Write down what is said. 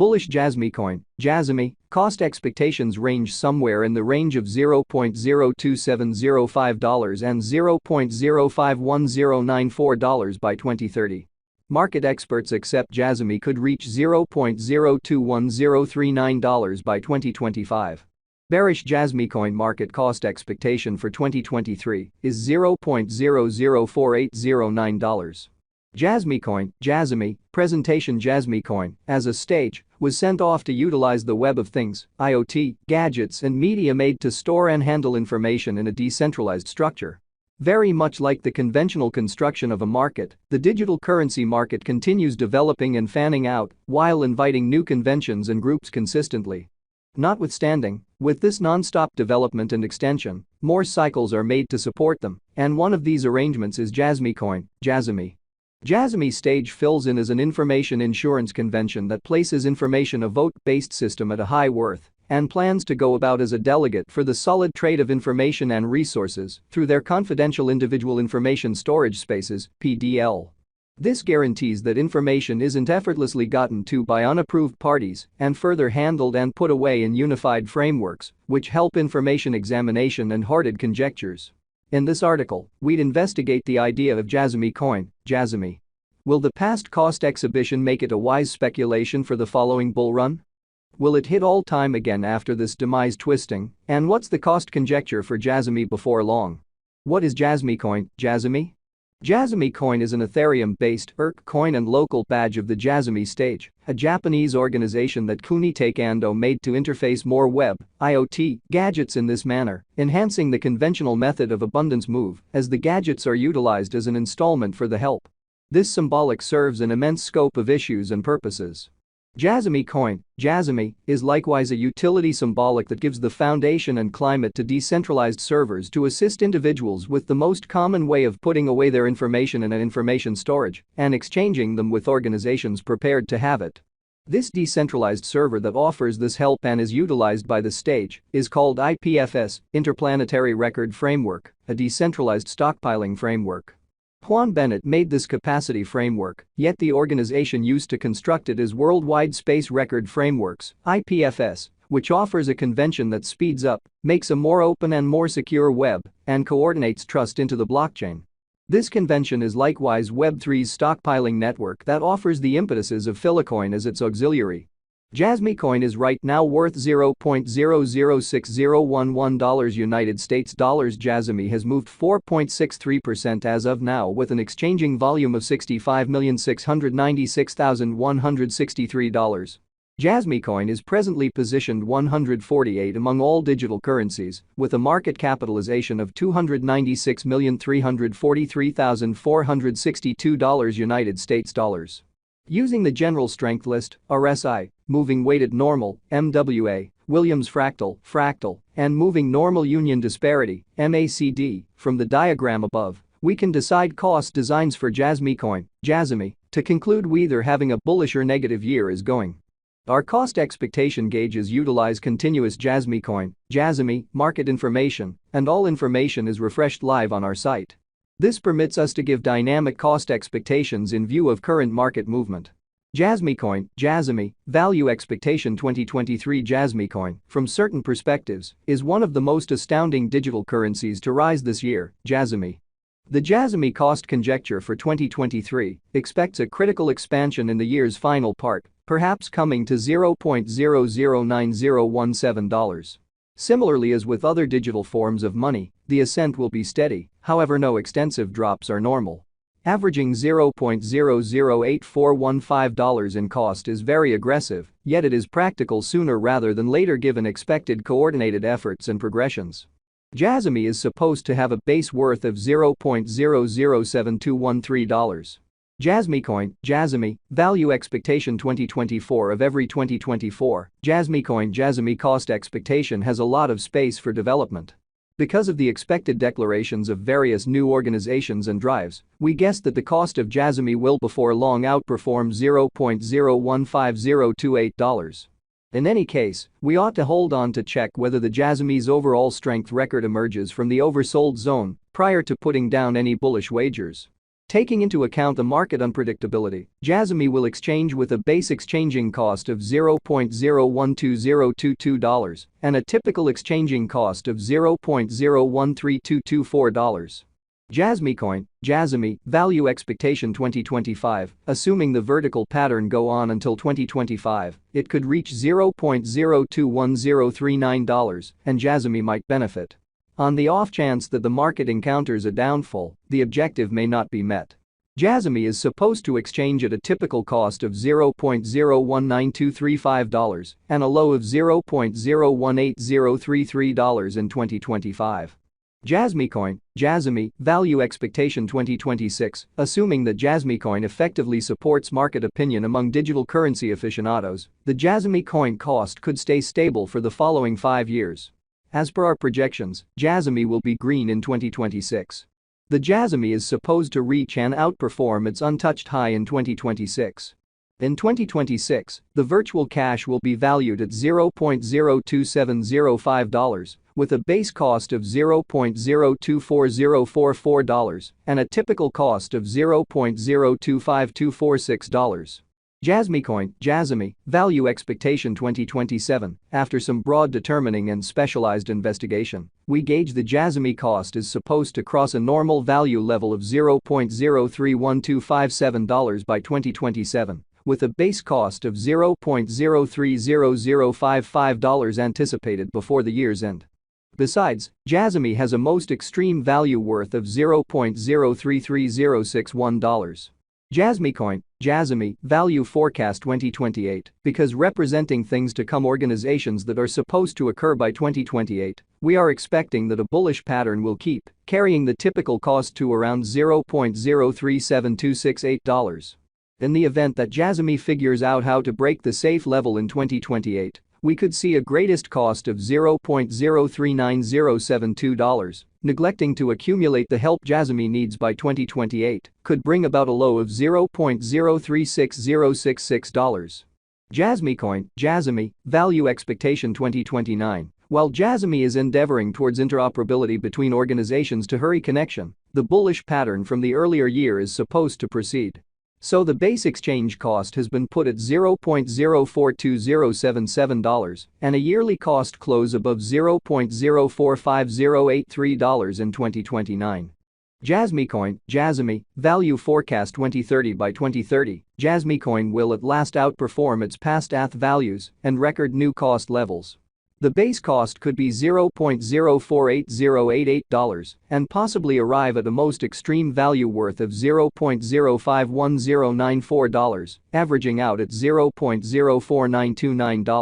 Bullish Jasmy coin, Jasmy, cost expectations range somewhere in the range of $0.02705 and $0.051094 by 2030. Market experts accept Jasmy could reach $0.021039 by 2025. Bearish Jasmy coin market cost expectation for 2023 is $0.004809. Jasmy coin, Jasmy, presentation Jasmy coin, as a stage, was sent off to utilize the Web of Things, IoT, gadgets and media made to store and handle information in a decentralized structure. Very much like the conventional construction of a market, the digital currency market continues developing and fanning out while inviting new conventions and groups consistently. Notwithstanding, with this non-stop development and extension, more cycles are made to support them, and one of these arrangements is Jasmy coin, Jasmy. Jasmy stage fills in as an information insurance convention that places information a vote-based system at a high worth and plans to go about as a delegate for the solid trade of information and resources through their confidential individual information storage spaces, PDL. This guarantees that information isn't effortlessly gotten to by unapproved parties and further handled and put away in unified frameworks, which help information examination and hearted conjectures. In this article, we'd investigate the idea of Jasmy coin, Jasmy. Will the past cost exhibition make it a wise speculation for the following bull run? Will it hit all time again after this demise twisting? And what's the cost conjecture for Jasmy before long? What is Jasmy coin, Jasmy? Jasmy coin is an Ethereum-based ERC coin and local badge of the Jasmy stage, a Japanese organization that Kunitake Ando made to interface more web, IoT, gadgets in this manner, enhancing the conventional method of abundance move as the gadgets are utilized as an installment for the help. This symbolic serves an immense scope of issues and purposes. Jasmy coin, Jasmy, is likewise a utility symbolic that gives the foundation and climate to decentralized servers to assist individuals with the most common way of putting away their information in an information storage and exchanging them with organizations prepared to have it. This decentralized server that offers this help and is utilized by the stage is called IPFS, Interplanetary Record Framework, a decentralized stockpiling framework. Juan Bennett made this capacity framework, yet the organization used to construct it is Worldwide Space Record Frameworks, IPFS, which offers a convention that speeds up, makes a more open and more secure web, and coordinates trust into the blockchain. This convention is likewise Web3's stockpiling network that offers the impetuses of Filecoin as its auxiliary. Jasmy coin is right now worth $0.006011 United States dollars. Jasmy has moved 4.63% as of now with an exchanging volume of $65,696,163. Jasmy coin is presently positioned 148 among all digital currencies with a market capitalization of $296,343,462 United States dollars. Using the general strength list, RSI, moving weighted normal, MWA, Williams fractal, and moving normal union disparity, MACD, from the diagram above, we can decide cost designs for Jasmy coin, Jasmy, to conclude we either having a bullish or negative year is going. Our cost expectation gauges utilize continuous Jasmy coin, Jasmy, market information, and all information is refreshed live on our site. This permits us to give dynamic cost expectations in view of current market movement. Jasmy coin, Jasmy, value expectation 2023 Jasmy coin, from certain perspectives, is one of the most astounding digital currencies to rise this year, Jasmy. The Jasmy cost conjecture for 2023 expects a critical expansion in the year's final part, perhaps coming to $0.009017. Similarly as with other digital forms of money, the ascent will be steady, however no extensive drops are normal. Averaging $0.008415 in cost is very aggressive, yet it is practical sooner rather than later given expected coordinated efforts and progressions. Jasmy is supposed to have a base worth of $0.007213. Jasmy coin, Jasmy, value expectation 2024 of every 2024, Jasmy coin Jasmy cost expectation has a lot of space for development. Because of the expected declarations of various new organizations and drives, we guess that the cost of Jasmy will before long outperform $0.015028. In any case, we ought to hold on to check whether the Jasmy's overall strength record emerges from the oversold zone prior to putting down any bullish wagers. Taking into account the market unpredictability, Jasmy will exchange with a base exchanging cost of $0.012022 and a typical exchanging cost of $0.013224. Jasmy, value expectation 2025, assuming the vertical pattern go on until 2025, it could reach $0.021039 and Jasmy might benefit. On the off chance that the market encounters a downfall, the objective may not be met. Jasmy is supposed to exchange at a typical cost of $0.019235 and a low of $0.018033 in 2025. Jasmy, value expectation 2026, assuming that Jasmy coin effectively supports market opinion among digital currency aficionados, the Jasmy coin cost could stay stable for the following 5 years. As per our projections, Jasmy will be green in 2026. The Jasmy is supposed to reach and outperform its untouched high in 2026. In 2026, the virtual cash will be valued at $0.02705 with a base cost of $0.024044 and a typical cost of $0.025246. Jasmy, value expectation 2027, after some broad determining and specialized investigation, we gauge the Jasmy cost is supposed to cross a normal value level of $0.031257 by 2027, with a base cost of $0.030055 anticipated before the year's end. Besides, Jasmy has a most extreme value worth of $0.033061. Jasmy, value forecast 2028, because representing things to come organizations that are supposed to occur by 2028, we are expecting that a bullish pattern will keep carrying the typical cost to around $0.037268. In the event that Jasmy figures out how to break the safe level in 2028, we could see a greatest cost of $0.039072. Neglecting to accumulate the help Jasmy needs by 2028 could bring about a low of $0.036066. Jasmy, value expectation 2029. While Jasmy is endeavoring towards interoperability between organizations to hurry connection, the bullish pattern from the earlier year is supposed to proceed. So the base exchange cost has been put at $0.042077 and a yearly cost close above $0.045083 in 2029. Jasmy, value forecast 2030. By 2030, Jasmy coin will at last outperform its past ATH values and record new cost levels. The base cost could be $0.048088 and possibly arrive at a most extreme value worth of $0.051094, averaging out at $0.04929.